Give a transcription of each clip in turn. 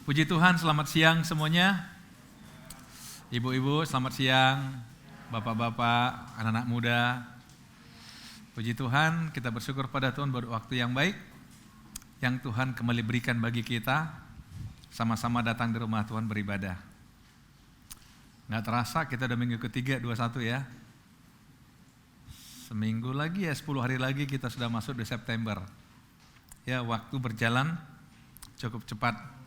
Puji Tuhan, selamat siang semuanya. Ibu-ibu, selamat siang. Bapak-bapak, anak-anak muda. Puji Tuhan, kita bersyukur pada Tuhan buat waktu yang baik yang Tuhan kembali berikan bagi kita. Sama-sama datang di rumah Tuhan beribadah. Nggak terasa kita udah minggu ketiga 21 ya. Seminggu lagi ya, 10 hari lagi kita sudah masuk di September. Ya, waktu berjalan cukup cepat.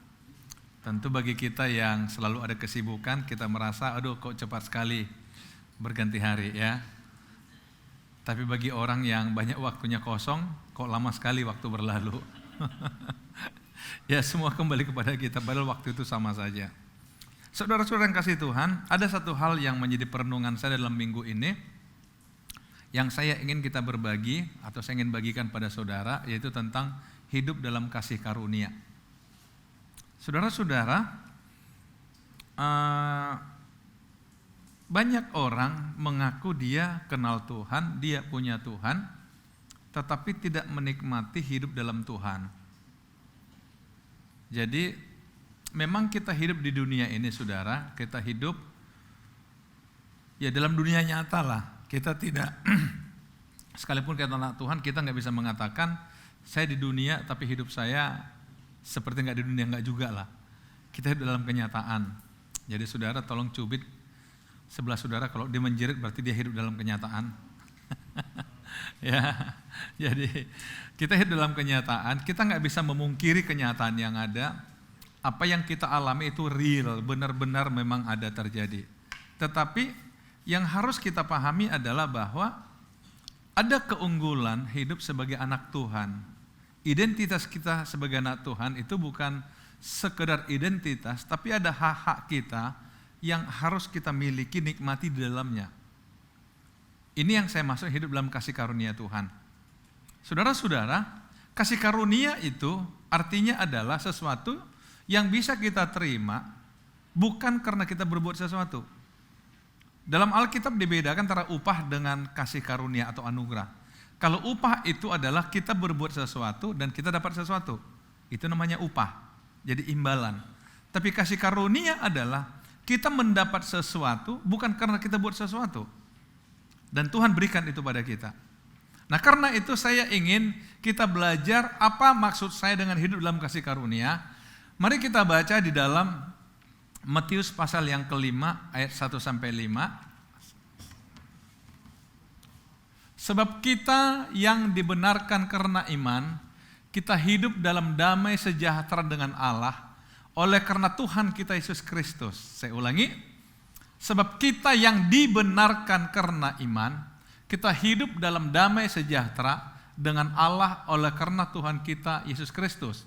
Tentu bagi kita yang selalu ada kesibukan, kita merasa aduh kok cepat sekali berganti hari ya. Tapi bagi orang yang banyak waktunya kosong, kok lama sekali waktu berlalu. Ya, semua kembali kepada kita, padahal waktu itu sama saja. Saudara-saudara yang kasih Tuhan, ada satu hal yang menjadi perenungan saya dalam minggu ini, yang saya ingin kita berbagi, atau saya ingin bagikan pada saudara, yaitu tentang hidup dalam kasih karunia. Saudara-saudara, banyak orang mengaku dia kenal Tuhan, dia punya Tuhan, tetapi tidak menikmati hidup dalam Tuhan. Jadi, memang kita hidup di dunia ini, saudara, kita hidup ya dalam dunia nyata lah. Kita tidak, sekalipun kita anak Tuhan, kita nggak bisa mengatakan saya di dunia tapi hidup saya seperti nggak di dunia, nggak juga lah. Kita hidup dalam kenyataan. Jadi saudara tolong cubit sebelah saudara, kalau dia menjerit berarti dia hidup dalam kenyataan. Ya, jadi kita hidup dalam kenyataan. Kita nggak bisa memungkiri kenyataan yang ada. Apa yang kita alami itu real, benar-benar memang ada terjadi. Tetapi yang harus kita pahami adalah bahwa ada keunggulan hidup sebagai anak Tuhan. Identitas kita sebagai anak Tuhan itu bukan sekedar identitas, tapi ada hak-hak kita yang harus kita miliki, nikmati di dalamnya. Ini yang saya maksud hidup dalam kasih karunia Tuhan. Saudara-saudara, kasih karunia itu artinya adalah sesuatu yang bisa kita terima bukan karena kita berbuat sesuatu. Dalam Alkitab dibedakan antara upah dengan kasih karunia atau anugerah. Kalau upah itu adalah kita berbuat sesuatu dan kita dapat sesuatu. Itu namanya upah. Jadi imbalan. Tapi kasih karunia adalah kita mendapat sesuatu bukan karena kita buat sesuatu. Dan Tuhan berikan itu pada kita. Nah, karena itu saya ingin kita belajar apa maksud saya dengan hidup dalam kasih karunia. Mari kita baca di dalam Matius pasal yang kelima ayat 1-5. Sebab kita yang dibenarkan karena iman, kita hidup dalam damai sejahtera dengan Allah oleh karena Tuhan kita Yesus Kristus. Saya ulangi, sebab kita yang dibenarkan karena iman, kita hidup dalam damai sejahtera dengan Allah oleh karena Tuhan kita Yesus Kristus.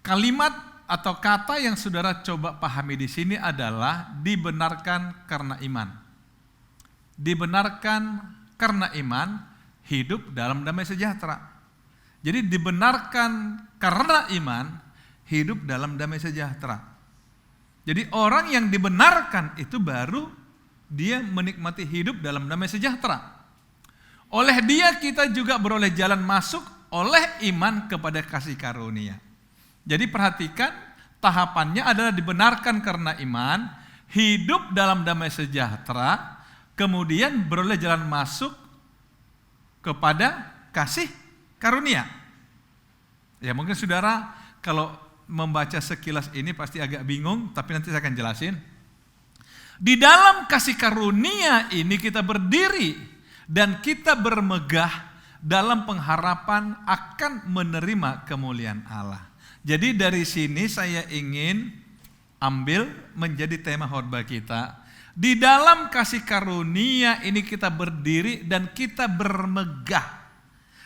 Kalimat atau kata yang saudara coba pahami di sini adalah dibenarkan karena iman. Dibenarkan karena iman, hidup dalam damai sejahtera. Jadi dibenarkan karena iman, hidup dalam damai sejahtera. Jadi orang yang dibenarkan itu baru dia menikmati hidup dalam damai sejahtera. Oleh dia kita juga beroleh jalan masuk oleh iman kepada kasih karunia. Jadi perhatikan, tahapannya adalah dibenarkan karena iman, hidup dalam damai sejahtera, kemudian beroleh jalan masuk kepada kasih karunia. Ya, mungkin saudara kalau membaca sekilas ini pasti agak bingung, tapi nanti saya akan jelasin. Di dalam kasih karunia ini kita berdiri dan kita bermegah dalam pengharapan akan menerima kemuliaan Allah. Jadi dari sini saya ingin ambil menjadi tema khotbah kita. Di dalam kasih karunia ini kita berdiri dan kita bermegah.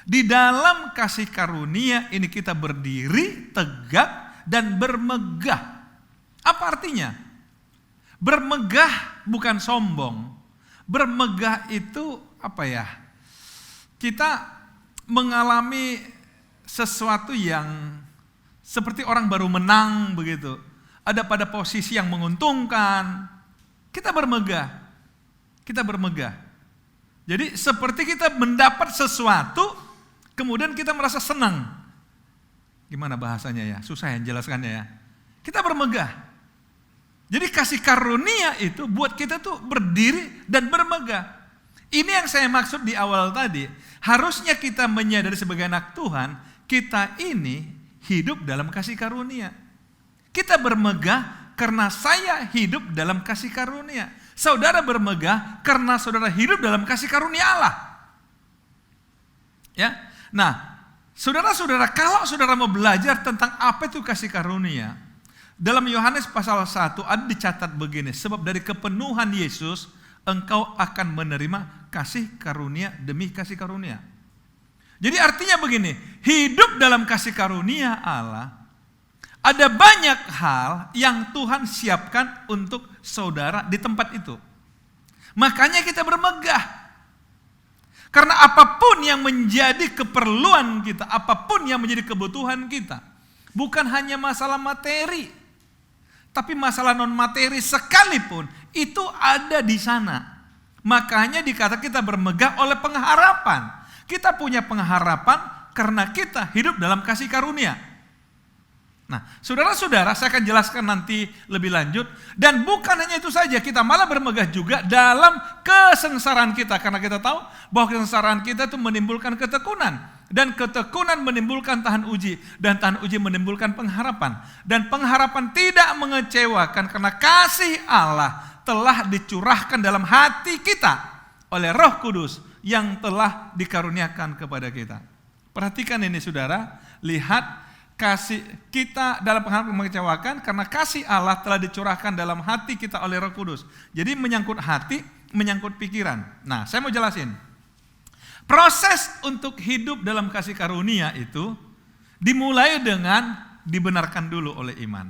Di dalam kasih karunia ini kita berdiri, tegak, dan bermegah. Apa artinya? Bermegah bukan sombong. Bermegah itu apa ya? Kita mengalami sesuatu yang seperti orang baru menang begitu. Ada pada posisi yang menguntungkan. Kita bermegah. Kita bermegah. Jadi seperti kita mendapat sesuatu, kemudian kita merasa senang. Gimana bahasanya ya? Susah ya jelaskannya ya. Kita bermegah. Jadi kasih karunia itu buat kita tuh berdiri dan bermegah. Ini yang saya maksud di awal tadi. Harusnya kita menyadari sebagai anak Tuhan, kita ini hidup dalam kasih karunia. Kita bermegah karena saya hidup dalam kasih karunia. Saudara bermegah karena saudara hidup dalam kasih karunia Allah. Ya. Nah, saudara-saudara, kalau saudara mau belajar tentang apa itu kasih karunia, dalam Yohanes pasal 1 ada dicatat begini, sebab dari kepenuhan Yesus engkau akan menerima kasih karunia demi kasih karunia. Jadi artinya begini, hidup dalam kasih karunia Allah, ada banyak hal yang Tuhan siapkan untuk saudara di tempat itu. Makanya kita bermegah. Karena apapun yang menjadi keperluan kita, apapun yang menjadi kebutuhan kita, bukan hanya masalah materi, tapi masalah non materi sekalipun itu ada di sana. Makanya dikatakan kita bermegah oleh pengharapan. Kita punya pengharapan karena kita hidup dalam kasih karunia. Nah, saudara-saudara, saya akan jelaskan nanti lebih lanjut. Dan bukan hanya itu saja, kita malah bermegah juga dalam kesengsaraan kita. Karena kita tahu bahwa kesengsaraan kita itu menimbulkan ketekunan. Dan ketekunan menimbulkan tahan uji. Dan tahan uji menimbulkan pengharapan. Dan pengharapan tidak mengecewakan karena kasih Allah telah dicurahkan dalam hati kita oleh Roh Kudus yang telah dikaruniakan kepada kita. Perhatikan ini saudara, lihat kasih kita dalam pengharapan mengecewakan karena kasih Allah telah dicurahkan dalam hati kita oleh Roh Kudus. Jadi menyangkut hati, menyangkut pikiran. Nah, saya mau jelasin. Proses untuk hidup dalam kasih karunia itu dimulai dengan dibenarkan dulu oleh iman.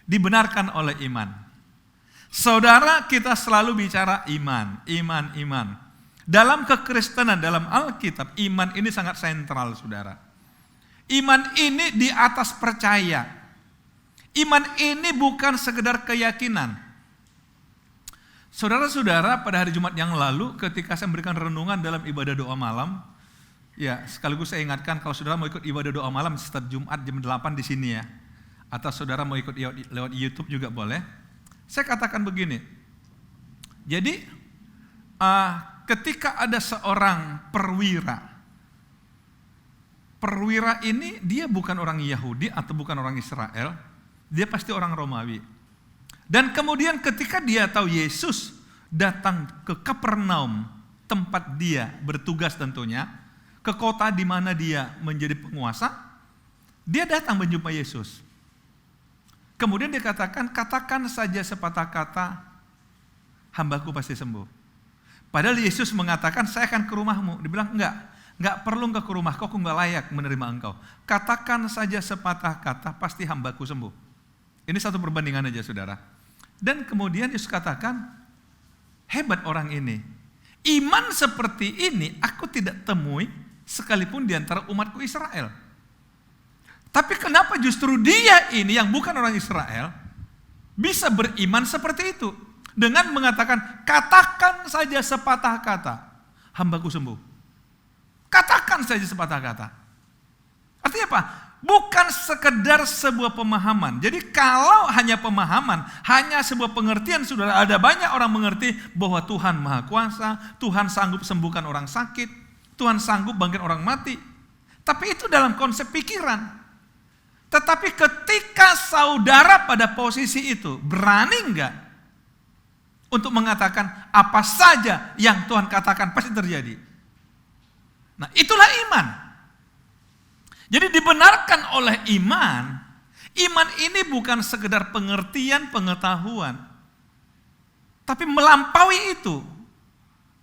Dibenarkan oleh iman. Saudara, kita selalu bicara iman, iman. Dalam kekristenan, dalam Alkitab, iman ini sangat sentral, saudara. Iman ini di atas percaya. Iman ini bukan sekedar keyakinan. Saudara-saudara, pada hari Jumat yang lalu ketika saya memberikan renungan dalam ibadah doa malam, ya sekaligus saya ingatkan kalau saudara mau ikut ibadah doa malam setiap Jumat jam 8 di sini ya. Atau saudara mau ikut lewat YouTube juga boleh. Saya katakan begini. Jadi ketika ada seorang perwira ini dia bukan orang Yahudi atau bukan orang Israel, dia pasti orang Romawi. Dan kemudian ketika dia tahu Yesus datang ke Kapernaum, tempat dia bertugas tentunya, ke kota di mana dia menjadi penguasa, dia datang menjumpai Yesus. Kemudian dia katakan saja sepatah kata, hambaku pasti sembuh. Padahal Yesus mengatakan, saya akan ke rumahmu. Dia bilang, enggak perlu engkau ke rumahku, aku enggak layak menerima engkau. Katakan saja sepatah kata, pasti hambaku sembuh. Ini satu perbandingan aja saudara. Dan kemudian Yesus katakan, hebat orang ini. Iman seperti ini aku tidak temui sekalipun di antara umatku Israel. Tapi kenapa justru dia ini yang bukan orang Israel bisa beriman seperti itu? Dengan mengatakan, katakan saja sepatah kata, hambaku sembuh. Katakan saja sepatah kata. Artinya apa? Bukan sekedar sebuah pemahaman. Jadi kalau hanya pemahaman, hanya sebuah pengertian, saudara, ada banyak orang mengerti bahwa Tuhan Maha Kuasa, Tuhan sanggup sembuhkan orang sakit, Tuhan sanggup bangkitkan orang mati. Tapi itu dalam konsep pikiran. Tetapi ketika saudara pada posisi itu, berani enggak untuk mengatakan apa saja yang Tuhan katakan pasti terjadi? Nah, itulah iman. Jadi dibenarkan oleh iman. Iman ini bukan sekedar pengertian, pengetahuan. Tapi melampaui itu.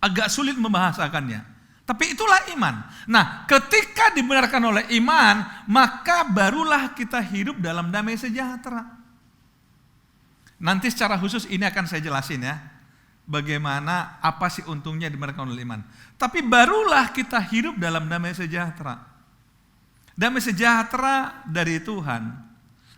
Agak sulit membahasakannya. Tapi itulah iman. Nah, ketika dibenarkan oleh iman, maka barulah kita hidup dalam damai sejahtera. Nanti secara khusus ini akan saya jelasin ya. Bagaimana, apa sih untungnya dibenarkan oleh iman. Tapi barulah kita hidup dalam damai sejahtera. Damai sejahtera dari Tuhan.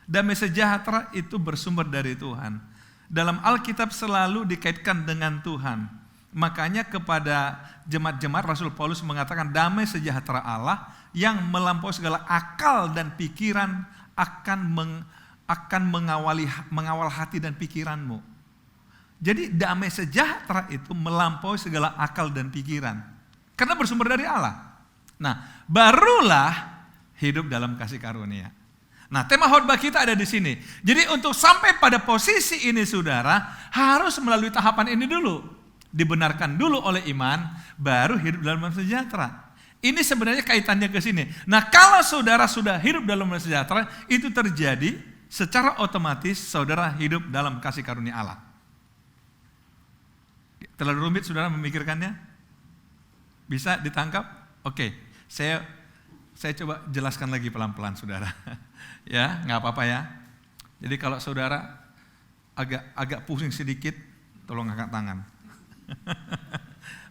Damai sejahtera itu bersumber dari Tuhan. Dalam Alkitab selalu dikaitkan dengan Tuhan. Makanya kepada jemaat-jemaat Rasul Paulus mengatakan damai sejahtera Allah yang melampaui segala akal dan pikiran akan akan mengawal hati dan pikiranmu. Jadi damai sejahtera itu melampaui segala akal dan pikiran. Karena bersumber dari Allah. Nah, barulah hidup dalam kasih karunia. Nah, tema khotbah kita ada di sini. Jadi untuk sampai pada posisi ini saudara, harus melalui tahapan ini dulu. Dibenarkan dulu oleh iman, baru hidup dalam damai sejahtera. Ini sebenarnya kaitannya ke sini. Nah, kalau saudara sudah hidup dalam damai sejahtera, itu terjadi secara otomatis saudara hidup dalam kasih karunia Allah. Terlalu rumit saudara memikirkannya? Bisa ditangkap? Oke, saya coba jelaskan lagi pelan-pelan saudara. Ya, nggak apa-apa ya. Jadi kalau saudara agak pusing sedikit, tolong angkat tangan.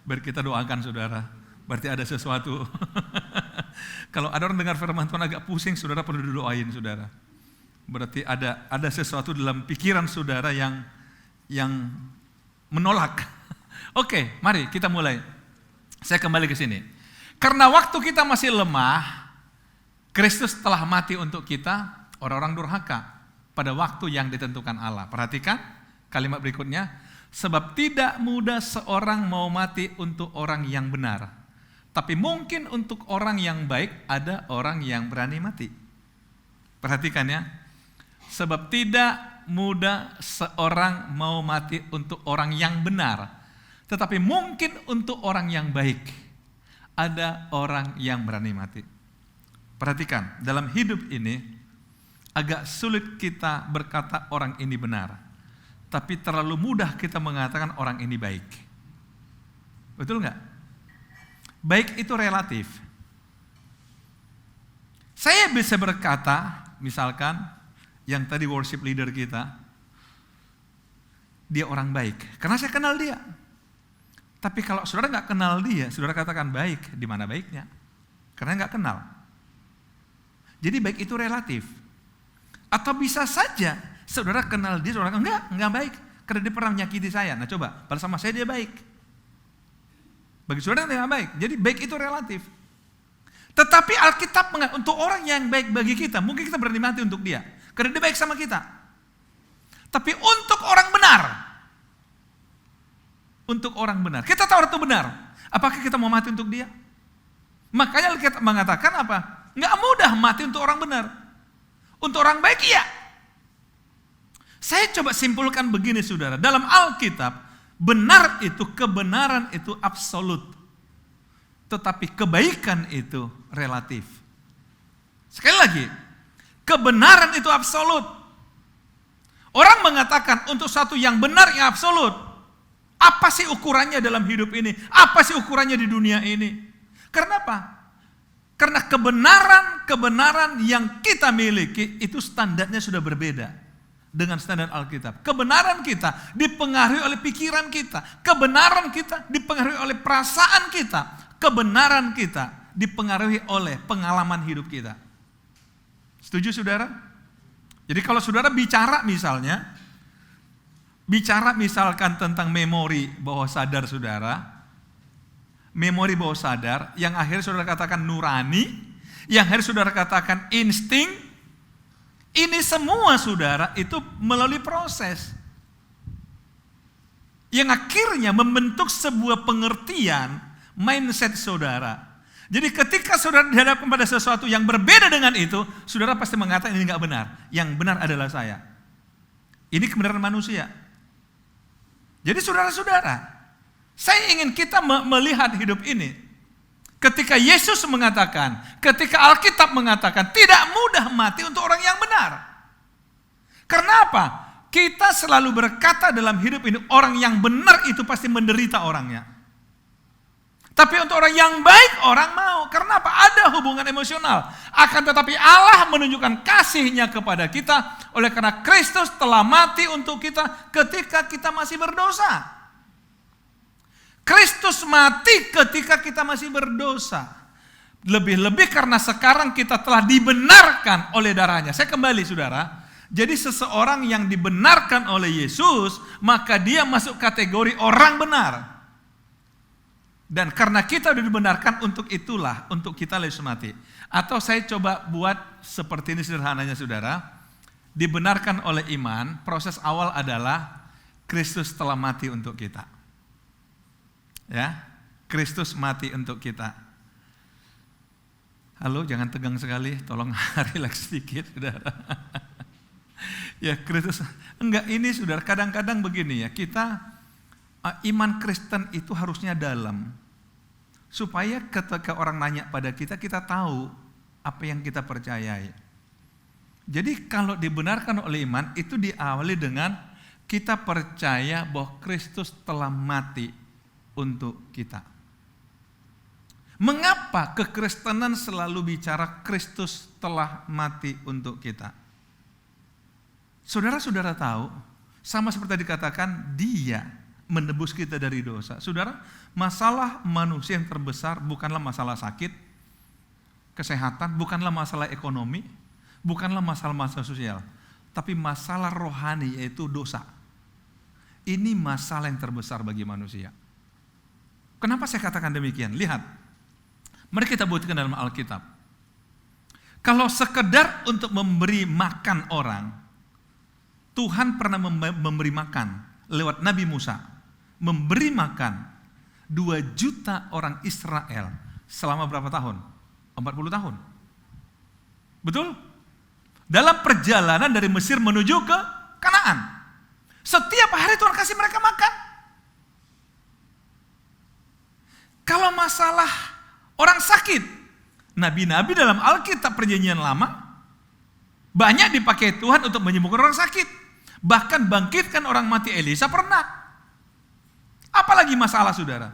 Biar kita doakan saudara. Berarti ada sesuatu. Kalau ada orang dengar firman Tuhan agak pusing, saudara perlu didoain saudara. Berarti ada sesuatu dalam pikiran saudara yang menolak. Oke, mari kita mulai. Saya kembali ke sini. Karena waktu kita masih lemah, Kristus telah mati untuk kita, orang-orang durhaka, pada waktu yang ditentukan Allah. Perhatikan kalimat berikutnya. Sebab tidak mudah seorang mau mati untuk orang yang benar. Tapi mungkin untuk orang yang baik ada orang yang berani mati. Perhatikan ya. Sebab tidak mudah seorang mau mati untuk orang yang benar. Tetapi mungkin untuk orang yang baik ada orang yang berani mati. Perhatikan, dalam hidup ini agak sulit kita berkata orang ini benar. Tapi terlalu mudah kita mengatakan orang ini baik. Betul nggak? Baik itu relatif. Saya bisa berkata, misalkan yang tadi worship leader kita, dia orang baik, karena saya kenal dia. Tapi kalau saudara nggak kenal dia, saudara katakan baik, di mana baiknya? Karena nggak kenal. Jadi baik itu relatif. Atau bisa saja saudara kenal dia, saudara enggak baik, karena dia pernah menyakiti saya. Nah coba, pada sama saya dia baik. Bagi saudara dia nggak baik. Jadi baik itu relatif. Tetapi Alkitab untuk orang yang baik bagi kita, mungkin kita berani mati untuk dia, karena dia baik sama kita. Tapi untuk orang benar, kita tahu itu benar. Apakah kita mau mati untuk dia? Makanya Alkitab mengatakan apa? Nggak mudah mati untuk orang benar. Untuk orang baik iya. Saya coba simpulkan begini saudara. Dalam Alkitab, kebenaran itu absolut. Tetapi kebaikan itu relatif. Sekali lagi, kebenaran itu absolut. Orang mengatakan untuk satu yang benar yang absolut. Apa sih ukurannya dalam hidup ini? Apa sih ukurannya di dunia ini? Karena apa? Karena kebenaran yang kita miliki itu standarnya sudah berbeda dengan standar Alkitab. Kebenaran kita dipengaruhi oleh pikiran kita. Kebenaran kita dipengaruhi oleh perasaan kita. Kebenaran kita dipengaruhi oleh pengalaman hidup kita. Setuju saudara? Jadi kalau saudara bicara misalkan tentang memori bawah sadar saudara, memori bawah sadar yang akhirnya saudara katakan nurani, yang akhirnya saudara katakan insting, ini semua saudara itu melalui proses yang akhirnya membentuk sebuah pengertian mindset saudara. Jadi ketika saudara dihadapkan pada sesuatu yang berbeda dengan itu, saudara pasti mengatakan ini enggak benar. Yang benar adalah saya. Ini kebenaran manusia. Jadi saudara-saudara, saya ingin kita melihat hidup ini. Ketika Yesus mengatakan, ketika Alkitab mengatakan, tidak mudah mati untuk orang yang benar. Karena apa? Kita selalu berkata dalam hidup ini, orang yang benar itu pasti menderita orangnya. Tapi untuk orang yang baik, orang mau. Karena apa? Ada hubungan emosional. Akan tetapi Allah menunjukkan kasih-Nya kepada kita oleh karena Kristus telah mati untuk kita ketika kita masih berdosa. Kristus mati ketika kita masih berdosa. Lebih-lebih karena sekarang kita telah dibenarkan oleh darah-Nya. Saya kembali saudara. Jadi seseorang yang dibenarkan oleh Yesus, maka dia masuk kategori orang benar. Dan karena kita sudah dibenarkan untuk itulah, untuk kita Yesus mati. Atau saya coba buat seperti ini sederhananya saudara. dibenarkan oleh iman, proses awal adalah Kristus telah mati untuk kita. Ya, Kristus mati untuk kita. Halo, jangan tegang sekali, tolong relax sedikit, saudara. Ya, Kristus, enggak, ini saudara, kadang-kadang begini ya, kita iman Kristen itu harusnya dalam, supaya ketika orang nanya pada kita, kita tahu apa yang kita percayai. Jadi kalau dibenarkan oleh iman, itu diawali dengan kita percaya bahwa Kristus telah mati untuk kita. Mengapa kekristenan selalu bicara Kristus telah mati untuk kita? Saudara-saudara tahu, sama seperti dikatakan, Dia menebus kita dari dosa. Saudara, masalah manusia yang terbesar bukanlah masalah sakit, kesehatan, bukanlah masalah ekonomi, bukanlah masalah sosial, tapi masalah rohani, yaitu dosa. Ini masalah yang terbesar bagi manusia. Kenapa saya katakan demikian? Lihat, mari kita buktikan dalam Alkitab. Kalau sekedar untuk memberi makan orang, Tuhan pernah memberi makan lewat Nabi Musa, memberi makan 2 juta orang Israel selama berapa tahun? 40 tahun. Betul? Dalam perjalanan dari Mesir menuju ke Kanaan. Setiap hari Tuhan kasih mereka makan. Kalau masalah orang sakit, nabi-nabi dalam Alkitab Perjanjian Lama banyak dipakai Tuhan untuk menyembuhkan orang sakit. Bahkan bangkitkan orang mati Elisa pernah. Apalagi masalah, saudara.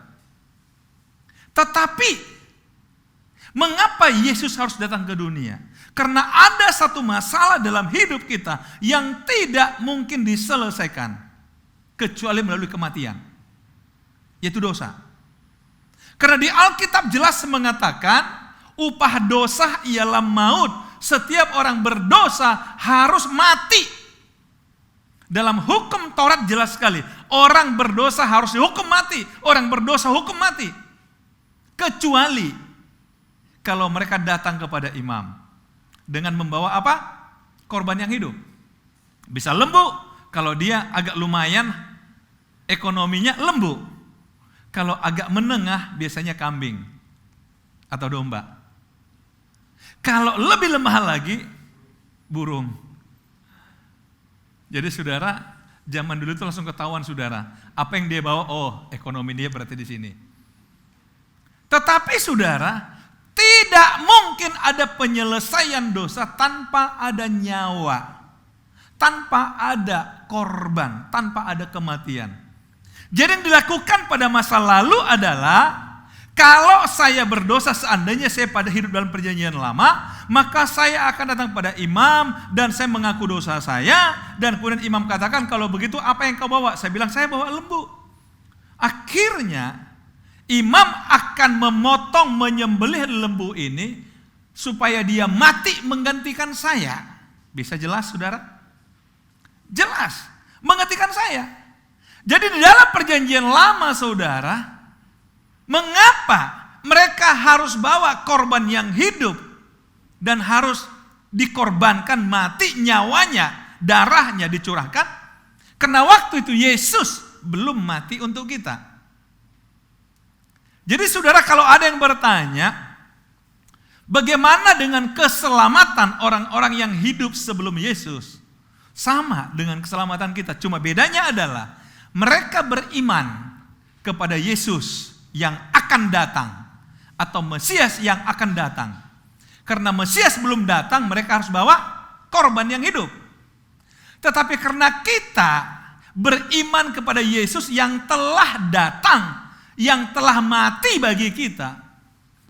Tetapi mengapa Yesus harus datang ke dunia? Karena ada satu masalah dalam hidup kita yang tidak mungkin diselesaikan kecuali melalui kematian, yaitu dosa. Karena di Alkitab jelas mengatakan upah dosa ialah maut. Setiap orang berdosa harus mati. Dalam hukum Taurat jelas sekali, orang berdosa harus dihukum mati. Orang berdosa hukum mati. Kecuali kalau mereka datang kepada imam dengan membawa apa? Korban yang hidup. Bisa lembu, kalau dia agak lumayan ekonominya lembu. Kalau agak menengah biasanya kambing atau domba. Kalau lebih lemah lagi burung. Jadi saudara, zaman dulu itu langsung ketahuan saudara, apa yang dia bawa, oh ekonomi dia berarti di sini. Tetapi saudara, tidak mungkin ada penyelesaian dosa tanpa ada nyawa, tanpa ada korban, tanpa ada kematian. Jadi yang dilakukan pada masa lalu adalah, kalau saya berdosa, seandainya saya pada hidup dalam perjanjian lama, maka saya akan datang pada imam dan saya mengaku dosa saya, dan kemudian imam katakan, kalau begitu apa yang kau bawa? Saya bilang, saya bawa lembu. Akhirnya imam akan memotong, menyembelih lembu ini supaya dia mati menggantikan saya. Bisa jelas saudara? Jelas, menggantikan saya. Jadi di dalam perjanjian lama saudara, mengapa mereka harus bawa korban yang hidup dan harus dikorbankan mati nyawanya, darahnya dicurahkan? Karena waktu itu Yesus belum mati untuk kita. Jadi saudara, kalau ada yang bertanya, bagaimana dengan keselamatan orang-orang yang hidup sebelum Yesus? Sama dengan keselamatan kita, cuma bedanya adalah mereka beriman kepada Yesus yang akan datang, atau Mesias yang akan datang. Karena Mesias belum datang, mereka harus bawa korban yang hidup. Tetapi karena kita beriman kepada Yesus yang telah datang, yang telah mati bagi kita,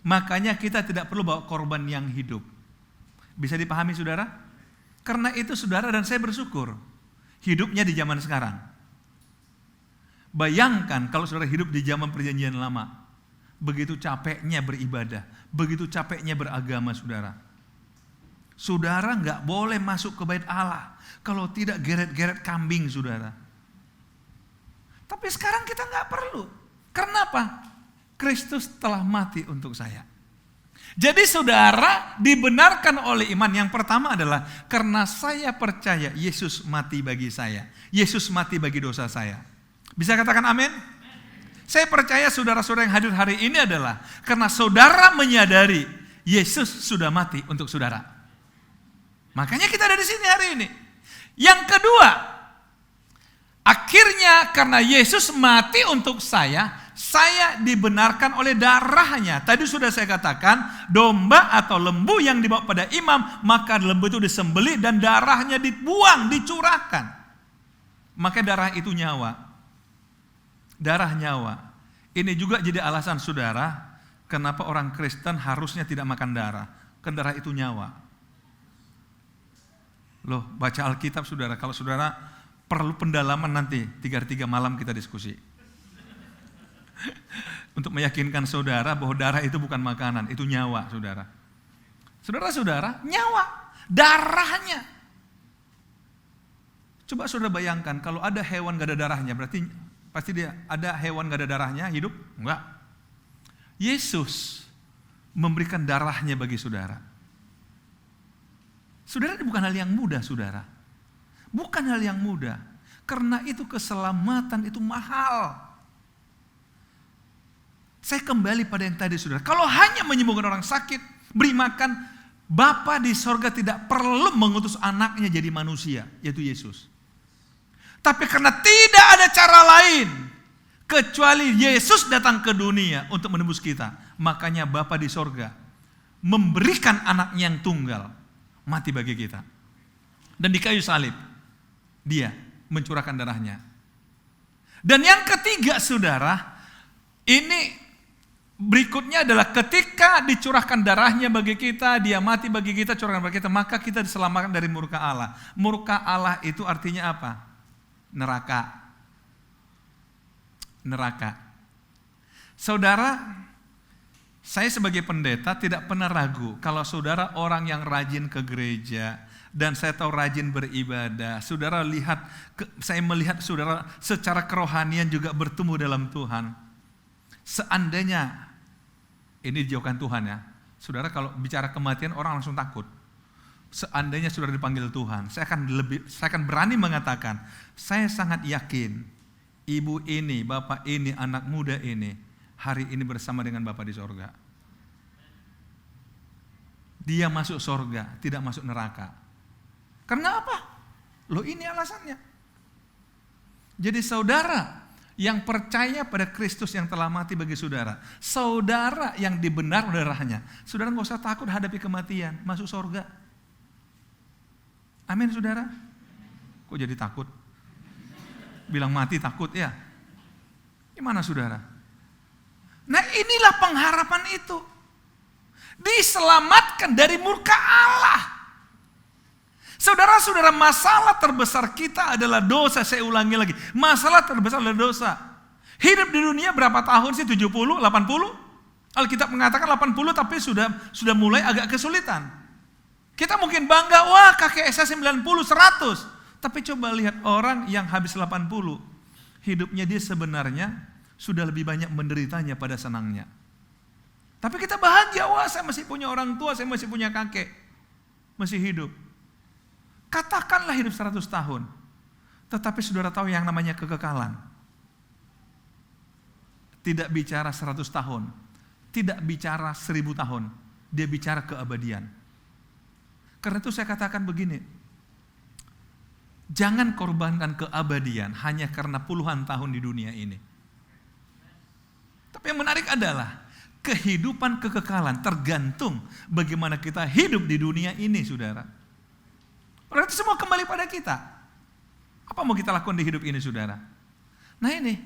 makanya kita tidak perlu bawa korban yang hidup. Bisa dipahami saudara? Karena itu saudara dan saya bersyukur hidupnya di zaman sekarang. Bayangkan kalau saudara hidup di zaman perjanjian lama, begitu capeknya beribadah, begitu capeknya beragama saudara. Saudara nggak boleh masuk ke bait Allah kalau tidak geret-geret kambing saudara. Tapi sekarang kita nggak perlu. Kenapa? Kristus telah mati untuk saya. Jadi saudara dibenarkan oleh iman. Yang pertama adalah karena saya percaya Yesus mati bagi saya. Yesus mati bagi dosa saya. Bisa katakan amin? Saya percaya saudara-saudara yang hadir hari ini adalah karena saudara menyadari Yesus sudah mati untuk saudara. Makanya kita ada di sini hari ini. Yang kedua, akhirnya karena Yesus mati untuk saya dibenarkan oleh darahnya. Tadi sudah saya katakan, domba atau lembu yang dibawa pada imam, maka lembu itu disembelih dan darahnya dibuang, dicurahkan. Maka darah itu nyawa. Darah nyawa. Ini juga jadi alasan saudara, kenapa orang Kristen harusnya tidak makan darah. Karena darah itu nyawa. Loh, baca Alkitab saudara, kalau saudara perlu pendalaman nanti, 3 malam kita diskusi. Untuk meyakinkan saudara bahwa darah itu bukan makanan, itu nyawa saudara. Saudara-saudara, nyawa, darahnya. Coba saudara bayangkan, kalau ada hewan gak ada darahnya, berarti pasti dia ada hewan gak ada darahnya, hidup? Enggak. Yesus memberikan darahnya bagi saudara. Saudara, ini bukan hal yang mudah saudara. Bukan hal yang mudah. Karena itu keselamatan itu mahal. Saya kembali pada yang tadi saudara. Kalau hanya menyembuhkan orang sakit, beri makan, Bapa di sorga tidak perlu mengutus anaknya jadi manusia, yaitu Yesus. Tapi karena tidak ada cara lain kecuali Yesus datang ke dunia untuk menembus kita, makanya Bapa di sorga memberikan anaknya yang tunggal mati bagi kita. Dan di kayu salib dia mencurahkan darahnya. Dan yang ketiga saudara, ini berikutnya adalah ketika dicurahkan darahnya bagi kita, dia mati bagi kita, curahkan bagi kita, maka kita diselamatkan dari murka Allah. Murka Allah itu artinya apa? Neraka. Neraka. Saudara, saya sebagai pendeta tidak pernah ragu kalau saudara orang yang rajin ke gereja dan saya tahu rajin beribadah. Saudara lihat, saya melihat saudara secara kerohanian juga bertumbuh dalam Tuhan. Seandainya ini dijauhkan Tuhan ya, saudara kalau bicara kematian orang langsung takut. Seandainya saudara dipanggil Tuhan, saya akan berani mengatakan, saya sangat yakin ibu ini, bapak ini, anak muda ini hari ini bersama dengan Bapa di sorga. Dia masuk sorga, tidak masuk neraka. Karena apa? Loh, ini alasannya. Jadi saudara yang percaya pada Kristus yang telah mati bagi saudara, saudara yang dibenarkan darahnya, saudara nggak usah takut hadapi kematian, masuk sorga. Amin saudara. Kok jadi takut? Bilang mati takut ya? Gimana saudara? Nah inilah pengharapan itu. Diselamatkan dari murka Allah. Saudara-saudara, masalah terbesar kita adalah dosa. Saya ulangi lagi, masalah terbesar adalah dosa. Hidup di dunia berapa tahun sih? 70, 80? Alkitab mengatakan 80, tapi sudah mulai agak kesulitan. Kita mungkin bangga, wah kakek saya 90, 100. Tapi coba lihat orang yang habis 80, hidupnya dia sebenarnya sudah lebih banyak menderitanya pada senangnya. Tapi kita bahagia, wah saya masih punya orang tua, saya masih punya kakek, masih hidup. Katakanlah hidup 100 tahun, tetapi saudara tahu yang namanya kekekalan. Tidak bicara 100 tahun, tidak bicara 1000 tahun, dia bicara keabadian. Karena itu saya katakan begini, jangan korbankan keabadian hanya karena puluhan tahun di dunia ini. Tapi yang menarik adalah kehidupan kekekalan tergantung bagaimana kita hidup di dunia ini, saudara. Berarti semua kembali pada kita. Apa mau kita lakukan di hidup ini, saudara? Nah ini,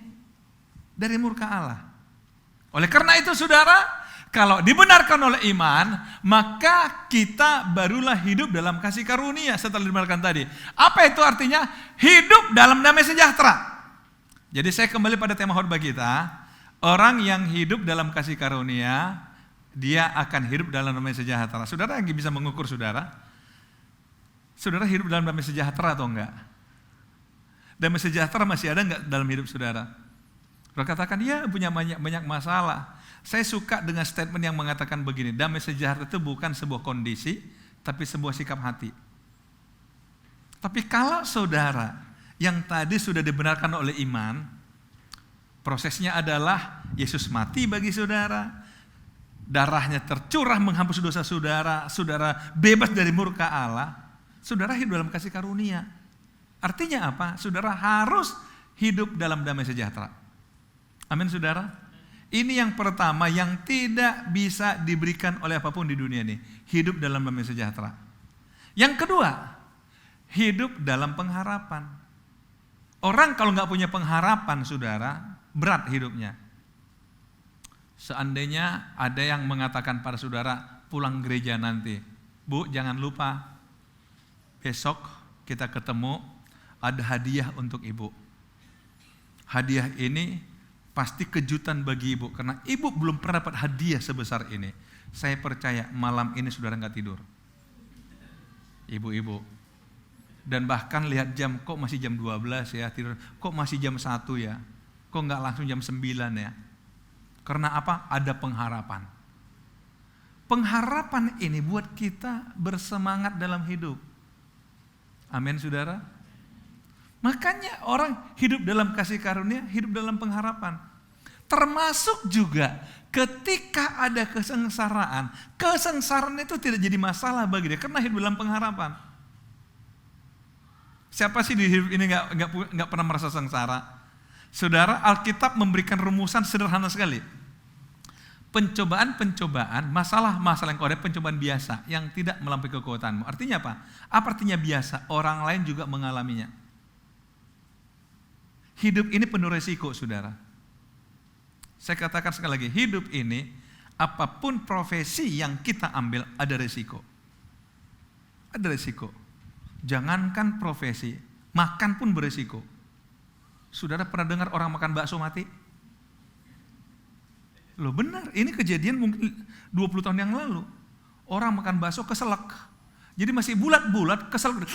dari murka Allah. Oleh karena itu, saudara, kalau dibenarkan oleh iman, maka kita barulah hidup dalam kasih karunia setelah dibenarkan tadi. Apa itu artinya? Hidup dalam damai sejahtera. Jadi saya kembali pada tema khotbah kita. Orang yang hidup dalam kasih karunia, dia akan hidup dalam damai sejahtera. Saudara yang bisa mengukur saudara? Saudara hidup dalam damai sejahtera atau enggak? Damai sejahtera masih ada enggak dalam hidup saudara? Saudara katakan, ya punya banyak masalah. Saya suka dengan statement yang mengatakan begini, damai sejahtera itu bukan sebuah kondisi, tapi sebuah sikap hati. Tapi kalau saudara yang tadi sudah dibenarkan oleh iman, prosesnya adalah Yesus mati bagi saudara, darahnya tercurah menghapus dosa saudara, saudara bebas dari murka Allah, saudara hidup dalam kasih karunia. Artinya apa? Saudara harus hidup dalam damai sejahtera. Amin saudara. Ini yang pertama yang tidak bisa diberikan oleh apapun di dunia ini. Hidup dalam damai sejahtera. Yang kedua, hidup dalam pengharapan. Orang kalau nggak punya pengharapan saudara, berat hidupnya. Seandainya ada yang mengatakan pada saudara, pulang gereja nanti, Bu jangan lupa, besok kita ketemu, ada hadiah untuk ibu. Hadiah ini pasti kejutan bagi ibu, karena ibu belum pernah dapat hadiah sebesar ini. Saya percaya malam ini saudara nggak tidur, ibu-ibu. Dan bahkan lihat jam, kok masih jam 12 ya tidur, kok masih jam 1 ya, kok nggak langsung jam 9 ya. Karena apa? Ada pengharapan. Pengharapan ini buat kita bersemangat dalam hidup. Amin saudara. Makanya orang hidup dalam kasih karunia, hidup dalam pengharapan. Termasuk juga ketika ada kesengsaraan, kesengsaraan itu tidak jadi masalah bagi dia karena hidup dalam pengharapan. Siapa sih di hidup ini nggak pernah merasa sengsara? Saudara, Alkitab memberikan rumusan sederhana sekali. Pencobaan-pencobaan, masalah-masalah yang kau ada, pencobaan biasa yang tidak melampaui kekuatanmu. Artinya apa? Apa artinya biasa? Orang lain juga mengalaminya. Hidup ini penuh resiko, saudara. Saya katakan sekali lagi, hidup ini apapun profesi yang kita ambil ada resiko. Ada resiko. Jangankan profesi, makan pun beresiko. Saudara pernah dengar orang makan bakso mati? Loh benar, ini kejadian mungkin 20 tahun yang lalu. Orang makan bakso keselak. Jadi masih bulat-bulat, keselak.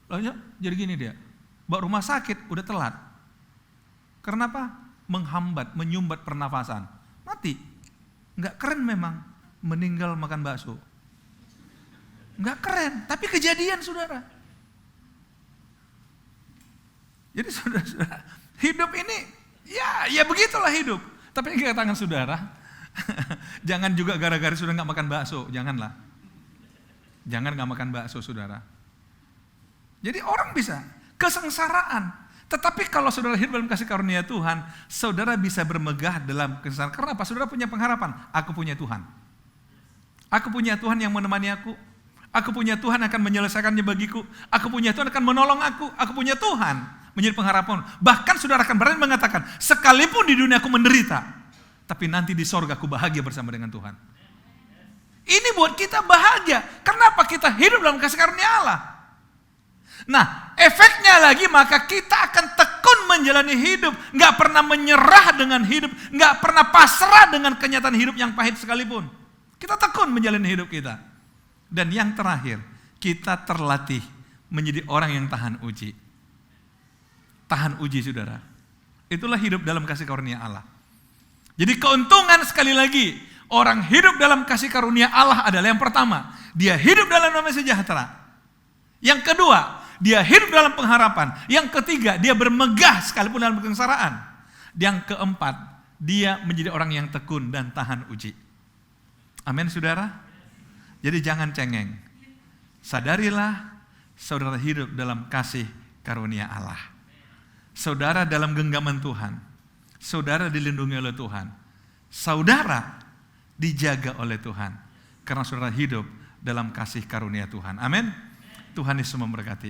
Lalu jadi gini dia. Bawa rumah sakit, udah telat. Karena apa? Menghambat, menyumbat pernafasan. Mati. Enggak keren memang meninggal makan bakso. Enggak keren, tapi kejadian saudara. Jadi saudara, hidup ini ya begitulah hidup. Tapi ini katakan saudara, jangan juga gara-gara sudah enggak makan bakso, janganlah. Jangan enggak makan bakso saudara. Jadi orang bisa kesengsaraan. Tetapi kalau saudara hidup dalam kasih karunia Tuhan, saudara bisa bermegah dalam kesengsaraan. Karena apa? Saudara punya pengharapan. Aku punya Tuhan. Aku punya Tuhan yang menemani aku. Aku punya Tuhan akan menyelesaikannya bagiku. Aku punya Tuhan akan menolong aku. Aku punya Tuhan menjadi pengharapan. Bahkan saudara akan berani mengatakan, sekalipun di dunia aku menderita, tapi nanti di sorga aku bahagia bersama dengan Tuhan. Ini buat kita bahagia. Kenapa? Kita hidup dalam kasih karunia Allah. Nah, efeknya lagi maka kita akan tekun menjalani hidup, nggak pernah menyerah dengan hidup, nggak pernah pasrah dengan kenyataan hidup yang pahit sekalipun. Kita tekun menjalani hidup kita. Dan yang terakhir, kita terlatih menjadi orang yang tahan uji. Tahan uji saudara. Itulah hidup dalam kasih karunia Allah. Jadi keuntungan sekali lagi, orang hidup dalam kasih karunia Allah adalah yang pertama, dia hidup dalam damai sejahtera. Yang kedua, dia hidup dalam pengharapan. Yang ketiga, dia bermegah sekalipun dalam kesengsaraan. Yang keempat, dia menjadi orang yang tekun dan tahan uji. Amin saudara. Jadi jangan cengeng. Sadarilah saudara hidup dalam kasih karunia Allah. Saudara dalam genggaman Tuhan. Saudara dilindungi oleh Tuhan. Saudara dijaga oleh Tuhan. Karena saudara hidup dalam kasih karunia Tuhan. Amin. Tuhan Yesus memberkati.